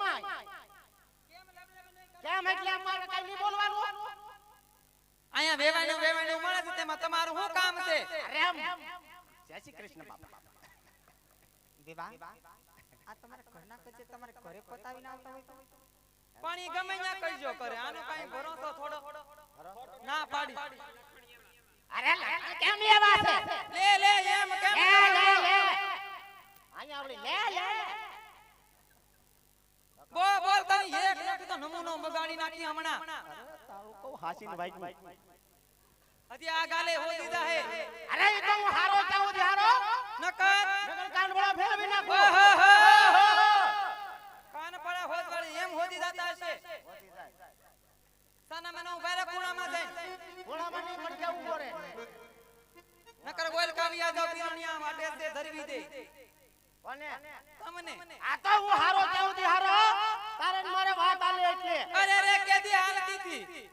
માં કેમ એટલે અમારે કઈ નહીં બોલવાનું અહીંયા વેવાણું મળે છે તેમાં તમારું શું કામ છે અરે જય શ્રી કૃષ્ણ બાપા વિવાહ આ તમારા ઘરના કજે તમારે ઘરે પતાવીને આવતા હોય તો પણ ઈ ગમે ન્યા કઈજો કરે આનો કાઈ ભરોસો થોડો ના પાડી અરે કેમ એવા છે લે એમ કેમ લે અહીંયા આવડી લે બોલ તને એક તો નમૂનો બગાડી નાખી હમણાં તારું કહું હાસીન ભાઈ હજી આ ગાલે હો દીધા હે અરે એ તો હું હારો જાઉં હારો નકર કાન બળા ફેરવી નાખો કાન પડે હોદ વાળી એમ હોદી જાતા હશે સાના મને ઉભા રે ખૂણામાં જઈ ખૂણામાં નહીં પડી જવું પડે નકર ગોલ કાવિયા જાવ પીરણિયા માટે તે ધરવી દે કોને તમને આ તો હું હારો જાઉં હારો તારે મારે વાત આલે એટલે અરે કેદી હાલતી હતી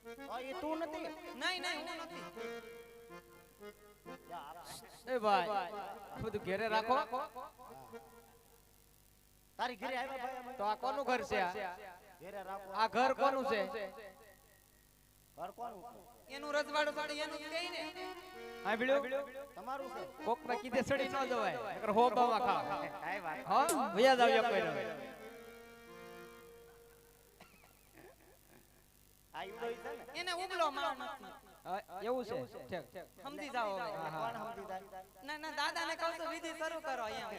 તો એ તું નથી નહીં હું નથી એ ભાઈ બધું ઘરે રાખો તારી ઘરે આવ્યા ભાઈ તો આ કોનું ઘર છે ઘરે રાખો આ ઘર કોનું છે ઘર કોનું એનું રજવાડું સાડી એનું જ કઈ ને આ ભીડો તમારું છે કોક ના કીધે સડી ન જવાય નકર હો બાવા ખા કાઈ વાત હા ભૈયા દાવ એક કોઈ આ ઈડો છે ને એને ઉબલો માર નથી એવું છે ઠીક સમજી જાઓ કોણ સમજી જાય ના દાદાને કહું તો વિધિ શરૂ કરો એમ